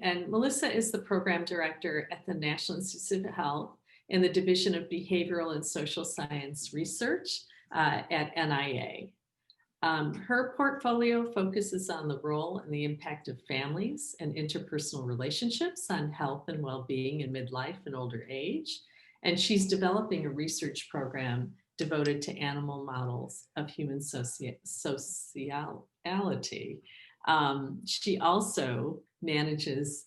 and Melissa is the program director at the National Institute of Health in the Division of Behavioral and Social Science Research at NIA. Her portfolio focuses on the role and the impact of families and interpersonal relationships on health and well-being in midlife and older age. And she's developing a research program devoted to animal models of human sociality. She also manages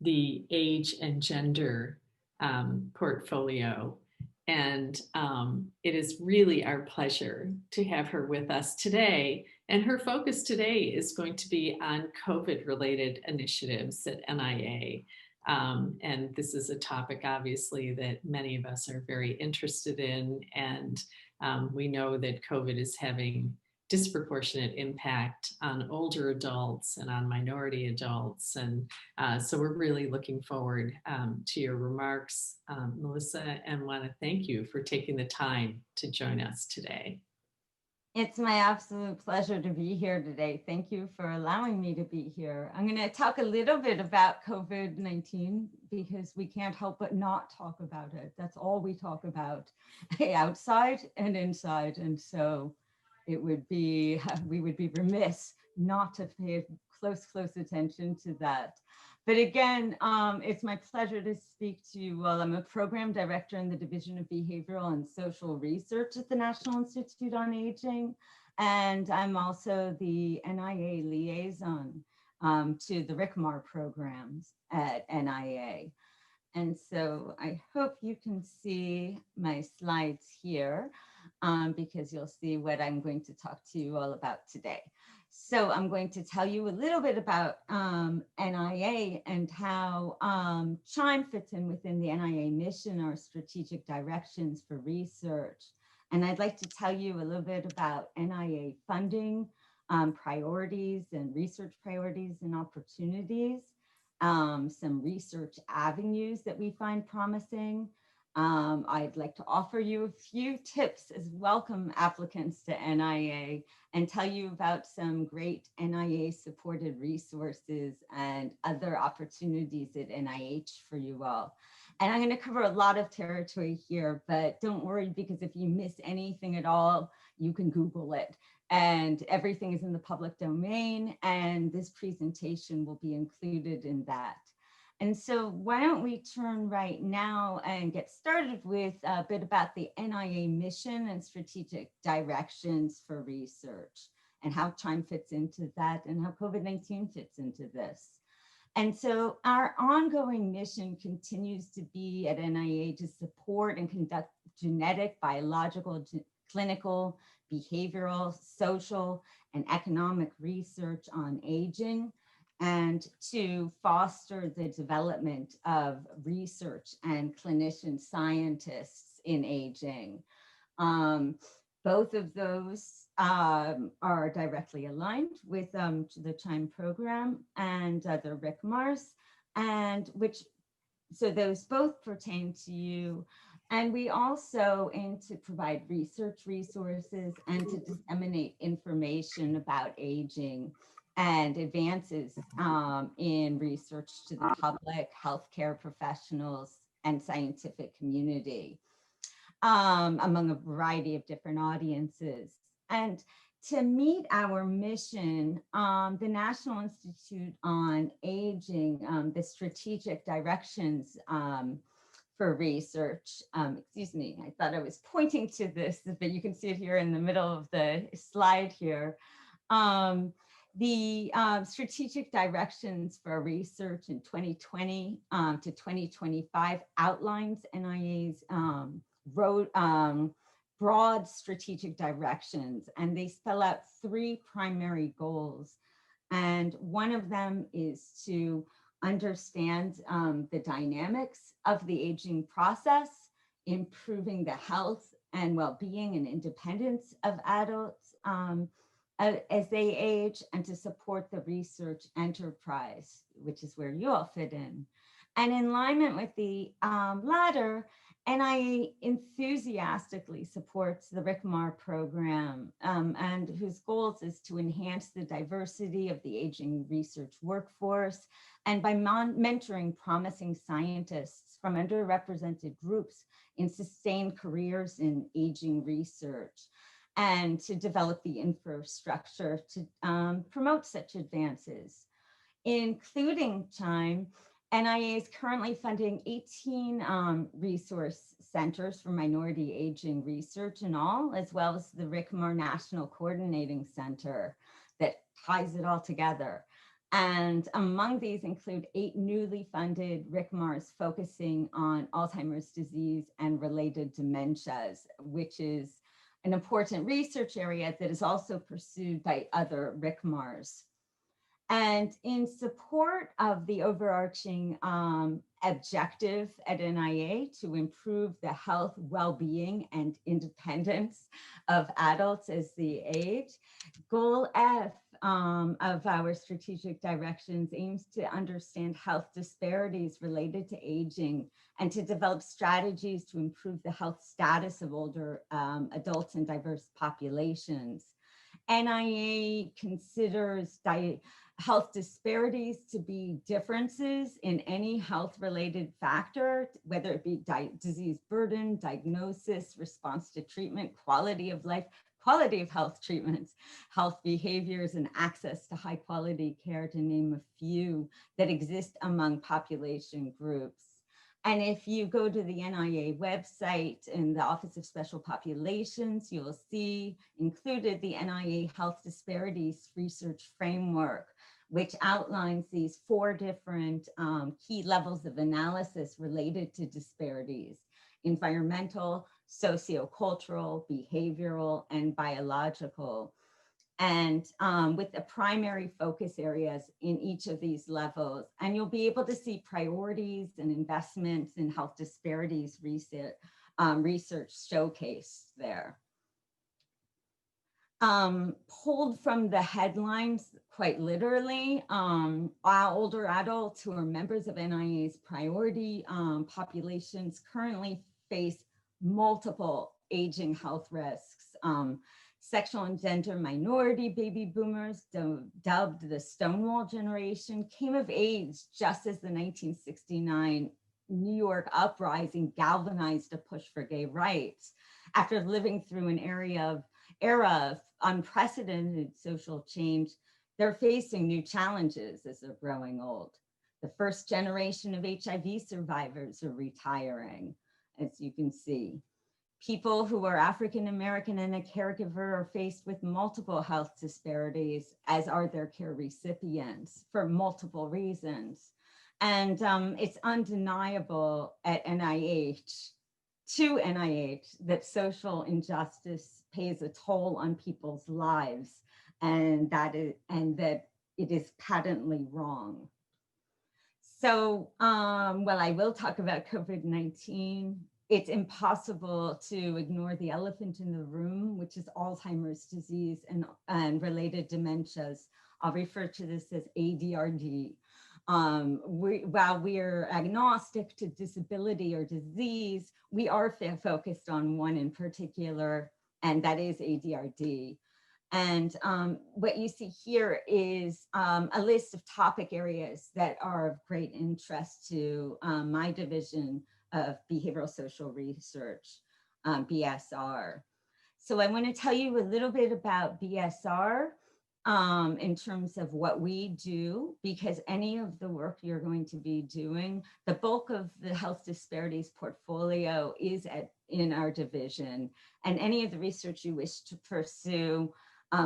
the age and gender portfolio. And it is really our pleasure to have her with us today. And her focus today is going to be on COVID-related initiatives at NIA. And this is a topic, obviously, that many of us are very interested in. And we know that COVID is having disproportionate impact on older adults and on minority adults. And so we're really looking forward to your remarks, Melissa, and want to thank you for taking the time to join us today. It's my absolute pleasure to be here today. Thank you for allowing me to be here. I'm going to talk a little bit about COVID-19 because we can't help but not talk about it. That's all we talk about, outside and inside. And so we would be remiss not to pay close attention to that. But again, it's my pleasure to speak to you. Well, I'm a program director in the Division of Behavioral and Social Research at the National Institute on Aging. And I'm also the NIA liaison to the RICMAR programs at NIA. And so I hope you can see my slides here because you'll see what I'm going to talk to you all about today. So I'm going to tell you a little bit about NIA and how CHIME fits in within the NIA mission, our strategic directions for research. And I'd like to tell you a little bit about NIA funding, priorities and research priorities and opportunities, some research avenues that we find promising. I'd like to offer you a few tips as welcome applicants to NIA and tell you about some great NIA supported resources and other opportunities at NIH for you all. And I'm going to cover a lot of territory here, but don't worry, because if you miss anything at all, you can Google it. And everything is in the public domain, and this presentation will be included in that. And so why don't we turn right now and get started with a bit about the NIA mission and strategic directions for research and how CHIME fits into that and how COVID-19 fits into this. And so our ongoing mission continues to be at NIA to support and conduct genetic, biological, clinical, behavioral, social, and economic research on aging, and to foster the development of research and clinician scientists in aging. Both of those are directly aligned with the CHIME program and other RICMARs, and so those both pertain to you. And we also aim to provide research resources and to disseminate information about aging and advances in research to the public, healthcare professionals, and scientific community, among a variety of different audiences. And to meet our mission, the National Institute on Aging, the strategic directions for research, excuse me, I thought I was pointing to this, but you can see it here in the middle of the slide here. The strategic directions for research in 2020 to 2025 outlines NIA's broad strategic directions, and they spell out 3 primary goals. And one of them is to understand the dynamics of the aging process, improving the health and well-being and independence of adults as they age, and to support the research enterprise, which is where you all fit in. And in alignment with the latter, NIA enthusiastically supports the RICMAR program, and whose goals is to enhance the diversity of the aging research workforce, and by mentoring promising scientists from underrepresented groups in sustained careers in aging research, and to develop the infrastructure to promote such advances. Including time, NIA is currently funding 18 resource centers for minority aging research in all, as well as the RICMAR National Coordinating Center that ties it all together. And among these include 8 newly funded RICMARs focusing on Alzheimer's disease and related dementias, which is an important research area that is also pursued by other RICMARs. And in support of the overarching objective at NIA to improve the health, well-being, and independence of adults as they age, Goal F of our strategic directions aims to understand health disparities related to aging and to develop strategies to improve the health status of older adults in diverse populations. NIA considers health disparities to be differences in any health-related factor, whether it be disease burden, diagnosis, response to treatment, quality of life, quality of health treatments, health behaviors, and access to high-quality care, to name a few, that exist among population groups. And if you go to the NIA website in the Office of Special Populations, you will see included the NIA Health Disparities Research Framework, which outlines these 4 different key levels of analysis related to disparities: environmental, sociocultural, behavioral, and biological. And with the primary focus areas in each of these levels. And you'll be able to see priorities and investments in health disparities research showcased there. Pulled from the headlines, quite literally, our older adults who are members of NIA's priority populations currently face multiple aging health risks. Sexual and gender minority baby boomers, dubbed the Stonewall generation, came of age just as the 1969 New York uprising galvanized a push for gay rights. After living through an era of unprecedented social change, they're facing new challenges as they're growing old. The first generation of HIV survivors are retiring, as you can see. People who are African American and a caregiver are faced with multiple health disparities, as are their care recipients, for multiple reasons. And it's undeniable at NIH, that social injustice pays a toll on people's lives, and that it is patently wrong. So, well, I will talk about COVID-19. It's impossible to ignore the elephant in the room, which is Alzheimer's disease and related dementias. I'll refer to this as ADRD. While we're agnostic to disability or disease, we are focused on one in particular, and that is ADRD. And what you see here is a list of topic areas that are of great interest to my division of Behavioral Social Research, BSR. So I want to tell you a little bit about BSR in terms of what we do, because any of the work you're going to be doing, the bulk of the health disparities portfolio is in our division. And any of the research you wish to pursue,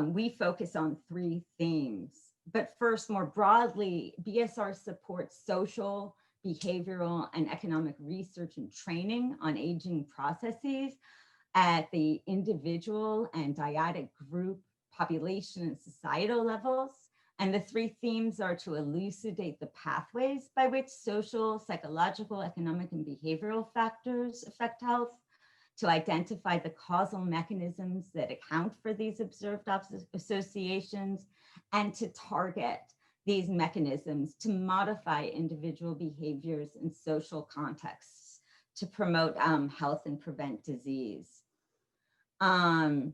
we focus on 3 themes. But first, more broadly, BSR supports social, behavioral, and economic research and training on aging processes at the individual and dyadic group, population, and societal levels. And the 3 themes are to elucidate the pathways by which social, psychological, economic, and behavioral factors affect health, to identify the causal mechanisms that account for these observed associations, and to target these mechanisms to modify individual behaviors in social contexts to promote health and prevent disease. Um,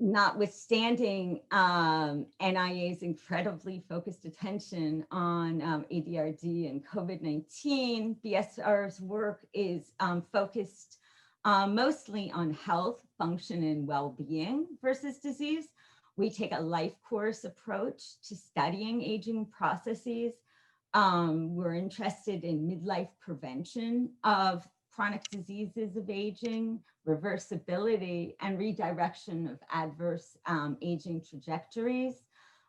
Notwithstanding NIA's incredibly focused attention on ADRD and COVID-19, BSR's work is focused mostly on health, function, and well-being versus disease. We take a life course approach to studying aging processes. We're interested in midlife prevention of chronic diseases of aging, reversibility, and redirection of adverse aging trajectories.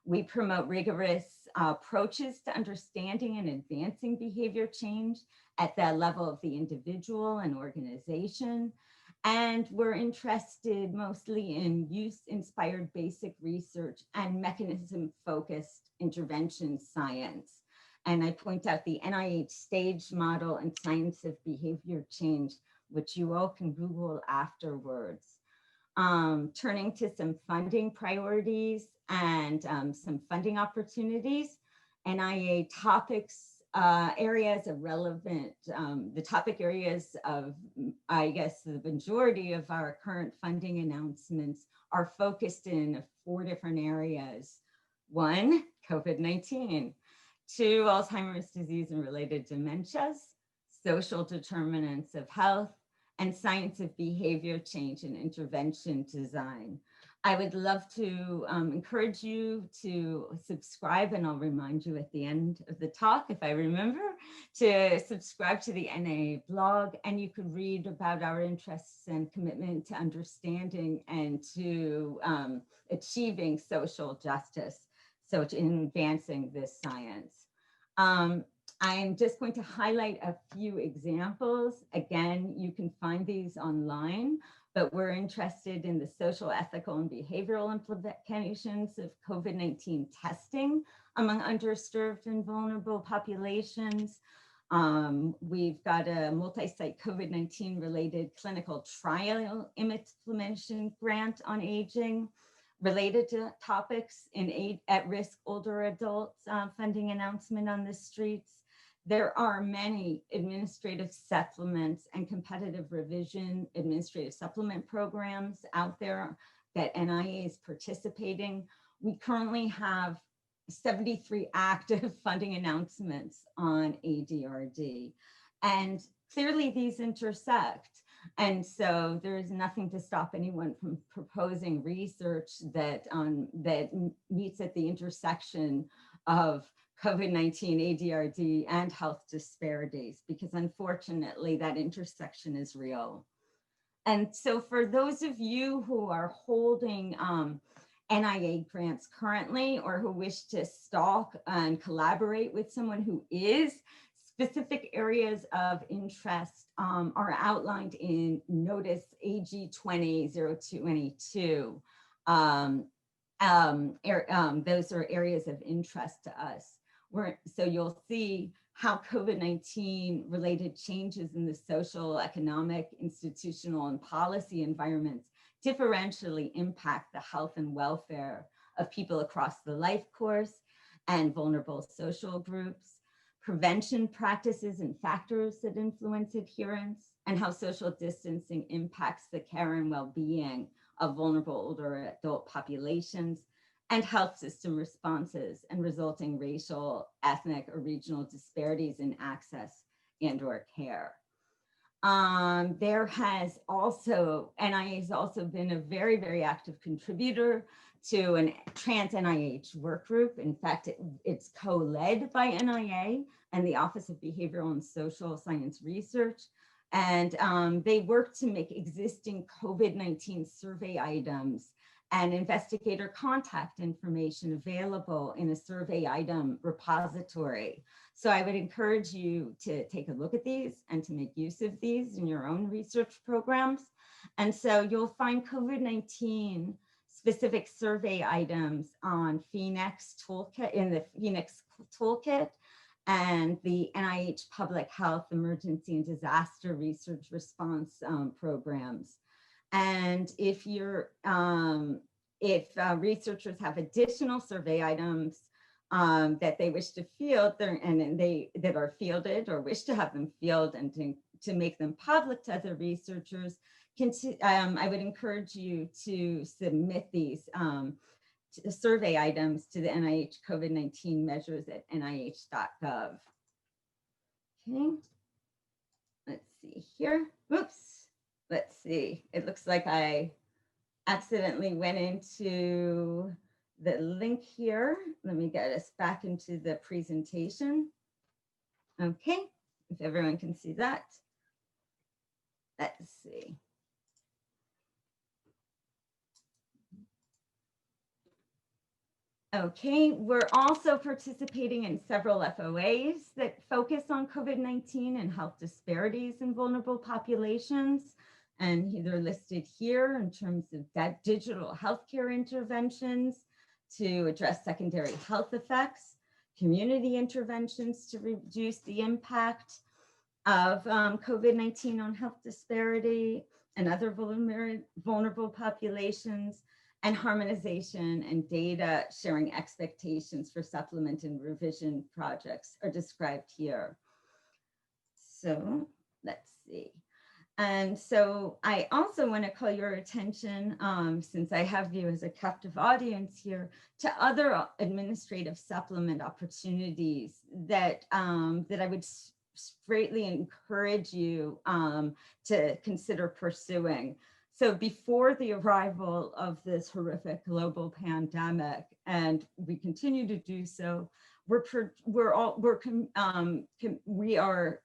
We promote rigorous approaches to understanding and advancing behavior change at the level of the individual and organization. And we're interested mostly in use-inspired basic research and mechanism-focused intervention science. And I point out the NIH STAGE model and science of behavior change, which you all can Google afterwards. Turning to some funding priorities and some funding opportunities, NIA topics, areas of relevant, the topic areas of, I guess, the majority of our current funding announcements are focused in 4 different areas. 1, COVID-19. 2, Alzheimer's disease and related dementias, social determinants of health, and science of behavior change and intervention design. I would love to encourage you to subscribe, and I'll remind you at the end of the talk, if I remember, to subscribe to the NIA blog, and you could read about our interests and commitment to understanding and to achieving social justice. So in advancing this science. I'm just going to highlight a few examples. Again, you can find these online, but we're interested in the social, ethical, and behavioral implications of COVID-19 testing among underserved and vulnerable populations. We've got a multi-site COVID-19 related clinical trial implementation grant on aging, related to topics in at-risk older adults, funding announcement on the streets. There are many administrative supplements and competitive revision administrative supplement programs out there that NIA is participating. We currently have 73 active funding announcements on ADRD. And clearly these intersect. And so there is nothing to stop anyone from proposing research that meets at the intersection of COVID-19, ADRD, and health disparities, because unfortunately that intersection is real. And so for those of you who are holding NIA grants currently, or who wish to stalk and collaborate with someone who is, specific areas of interest are outlined in Notice AG 20-0222. Those are areas of interest to us. So you'll see how COVID-19 related changes in the social, economic, institutional, and policy environments differentially impact the health and welfare of people across the life course and vulnerable social groups, prevention practices and factors that influence adherence, and how social distancing impacts the care and well-being of vulnerable older adult populations, and health system responses and resulting racial, ethnic, or regional disparities in access and/or care. There has also, NIA has also been a very, very active contributor to a trans NIH work group. In fact, it's co-led by NIA and the Office of Behavioral and Social Science Research. And they work to make existing COVID-19 survey items and investigator contact information available in a survey item repository. So I would encourage you to take a look at these and to make use of these in your own research programs. And so you'll find COVID-19 specific survey items on Phoenix Toolkit, in the Phoenix Toolkit, and the NIH Public Health Emergency and Disaster Research Response programs. And if researchers have additional survey items that they wish to field, that are fielded or wish to have them fielded and to make them public to other researchers, I would encourage you to submit these survey items to the NIH COVID-19 measures at nih.gov. Okay, let's see here. Oops, let's see. It looks like I accidentally went into the link here. Let me get us back into the presentation. Okay, if everyone can see that. Let's see. Okay, we're also participating in several FOAs that focus on COVID-19 and health disparities in vulnerable populations. And they're listed here in terms of that digital healthcare interventions to address secondary health effects, community interventions to reduce the impact of COVID-19 on health disparity and other vulnerable populations, and harmonization and data sharing expectations for supplement and revision projects are described here. So let's see. And so I also want to call your attention, since I have you as a captive audience here, to other administrative supplement opportunities that, that I would greatly encourage you to consider pursuing. So before the arrival of this horrific global pandemic, and we continue to do so, we are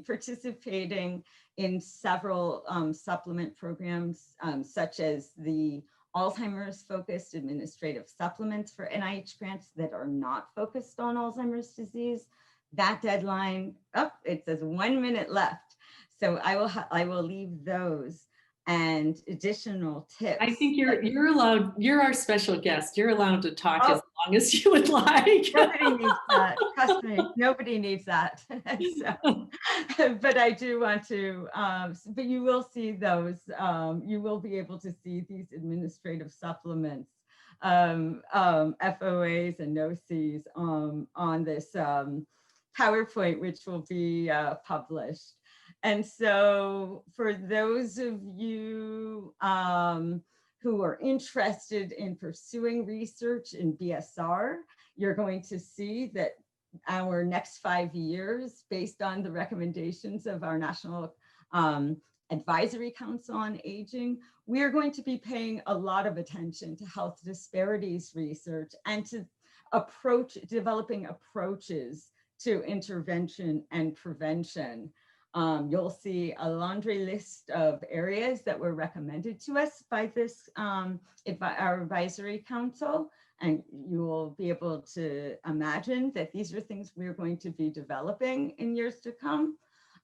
participating in several supplement programs, such as the Alzheimer's focused administrative supplements for NIH grants that are not focused on Alzheimer's disease. That deadline, it says 1 minute left. So I will leave those and additional tips. I think you're allowed, you're our special guest. You're allowed to talk as long as you would like. Nobody needs that. Trust me, nobody needs that. So, but I do want to, but you will see those, you will be able to see these administrative supplements, FOAs and NOCs on this PowerPoint, which will be published. And so for those of you who are interested in pursuing research in BSR, you're going to see that our next 5 years, based on the recommendations of our National Advisory Council on Aging, we are going to be paying a lot of attention to health disparities research and to developing approaches to intervention and prevention. You'll see a laundry list of areas that were recommended to us by this, our advisory council, and you will be able to imagine that these are things we're going to be developing in years to come.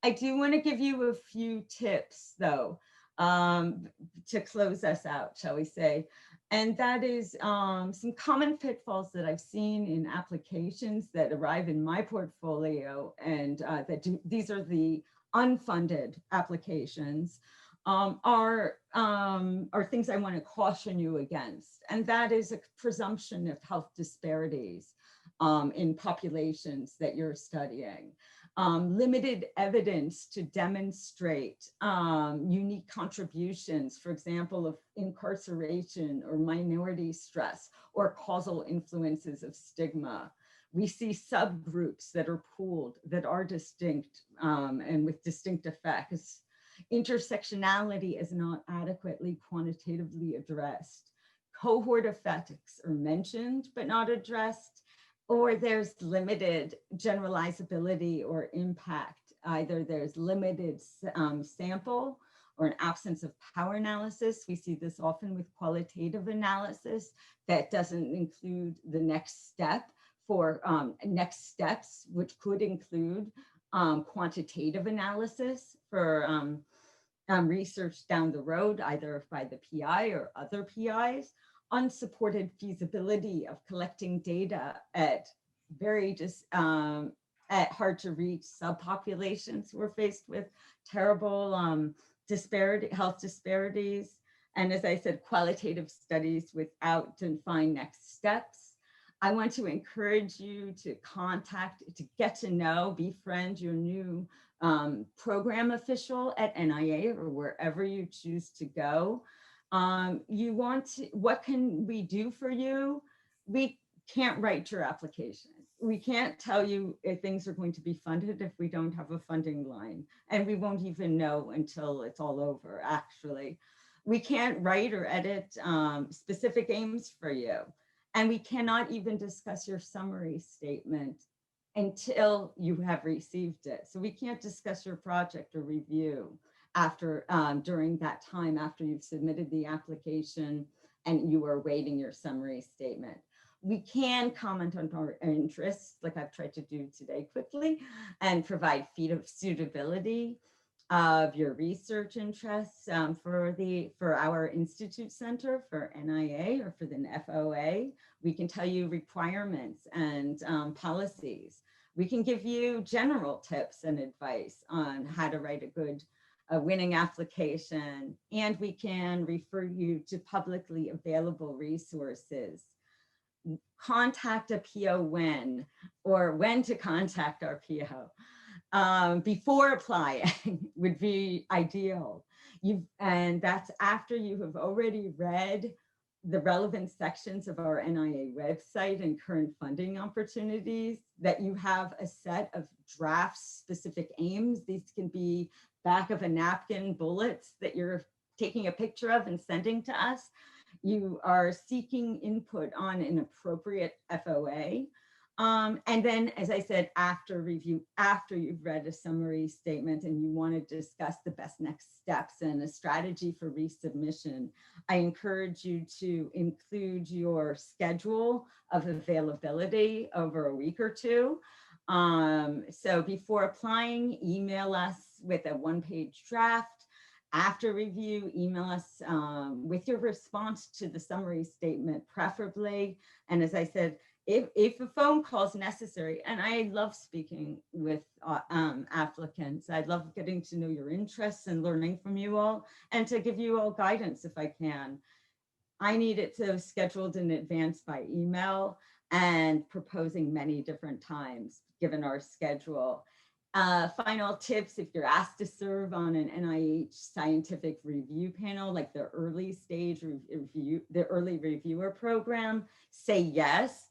I do want to give you a few tips, though, to close us out, shall we say. And that is some common pitfalls that I've seen in applications that arrive in my portfolio, and these are the unfunded applications, are things I want to caution you against. And that is a presumption of health disparities in populations that you're studying. Limited evidence to demonstrate unique contributions, for example, of incarceration or minority stress or causal influences of stigma. We see subgroups that are pooled, that are distinct and with distinct effects. Intersectionality is not adequately quantitatively addressed. Cohort effects are mentioned but not addressed, or there's limited generalizability or impact. Either there's limited sample or an absence of power analysis. We see this often with qualitative analysis that doesn't include the next step for next steps, which could include quantitative analysis for research down the road, either by the PI or other PIs. Unsupported feasibility of collecting data at at hard to reach subpopulations who are faced with terrible health disparities. And as I said, qualitative studies without defined next steps. I want to encourage you to contact, to get to know, befriend your new program official at NIA or wherever you choose to go. You want to, what can we do for you? We can't write your application. We can't tell you if things are going to be funded if we don't have a funding line. And we won't even know until it's all over, actually. We can't write or edit specific aims for you. And we cannot even discuss your summary statement until you have received it. So we can't discuss your project or review after during that time after you've submitted the application and you are waiting your summary statement. We can comment on our interests, like I've tried to do today quickly, and provide feed of suitability of your research interests for our Institute Center, for NIA, or for the FOA. We can tell you requirements and policies. We can give you general tips and advice on how to write a winning application, and we can refer you to publicly available resources. Contact a PO when, or when to contact our PO. Before applying would be ideal. And that's after you have already read the relevant sections of our NIA website and current funding opportunities, that you have a set of draft specific aims. These can be back of a napkin bullets that you're taking a picture of and sending to us. You are seeking input on an appropriate FOA. And then, as I said, after review, after you've read a summary statement and you want to discuss the best next steps and a strategy for resubmission, I encourage you to include your schedule of availability over a week or two. So before applying, email us with a one-page draft. After review, email us with your response to the summary statement, preferably. And as I said, if a phone call is necessary, and I love speaking with applicants, I love getting to know your interests and learning from you all, and to give you all guidance if I can. I need it so scheduled in advance by email and proposing many different times given our schedule. Final tips: if you're asked to serve on an NIH scientific review panel, like the early stage review, the early reviewer program, say yes.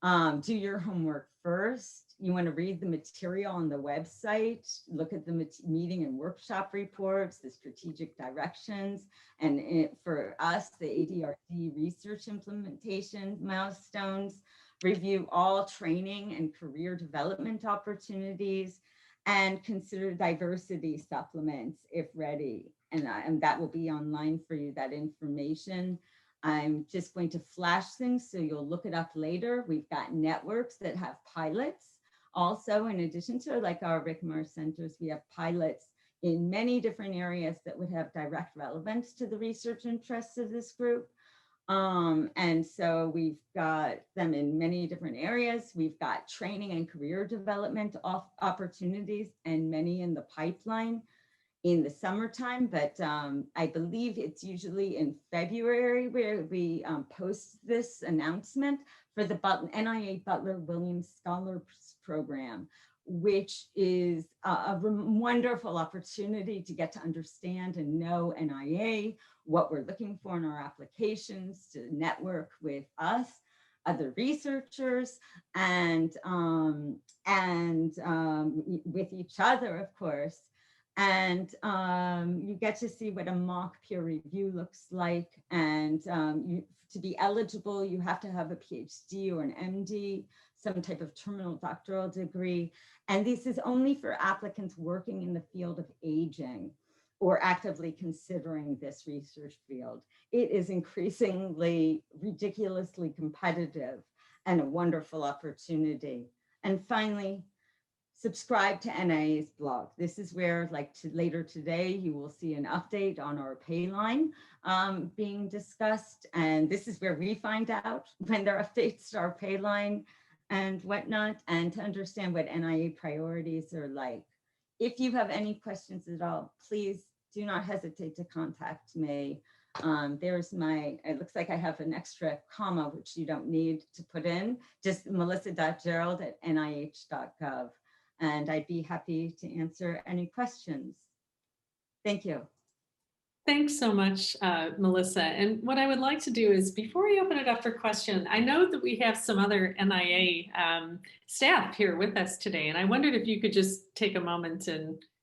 Do your homework first. You want to read the material on the website, look at the meeting and workshop reports, the strategic directions, and for us, the ADRD research implementation milestones. Review all training and career development opportunities, and consider diversity supplements if ready. And that will be online for you, that information. I'm just going to flash things so you'll look it up later. We've got networks that have pilots. Also, in addition to like our RICMAR centers, we have pilots in many different areas that would have direct relevance to the research interests of this group. And so we've got them in many different areas. We've got training and career development opportunities, and many in the pipeline in the summertime, but I believe it's usually in February where we post this announcement for the NIA Butler Williams Scholars Program, which is a wonderful opportunity to get to understand and know NIA, what we're looking for in our applications, to network with us, other researchers, and with each other, of course. And you get to see what a mock peer review looks like. And to be eligible, you have to have a PhD or an MD, some type of terminal doctoral degree. And this is only for applicants working in the field of aging or actively considering this research field. It is increasingly ridiculously competitive and a wonderful opportunity. And finally, subscribe to NIA's blog. This is where, like later today, you will see an update on our pay line being discussed. And this is where we find out when there are updates to our pay line and whatnot, and to understand what NIA priorities are like. If you have any questions at all, please do not hesitate to contact me. There's it looks like I have an extra comma, which you don't need to put in, just melissa.gerald@nih.gov. And I'd be happy to answer any questions. Thank you. Thanks so much, Melissa. And what I would like to do is, before we open it up for question, I know that we have some other NIA staff here with us today, and I wondered if you could just take a moment and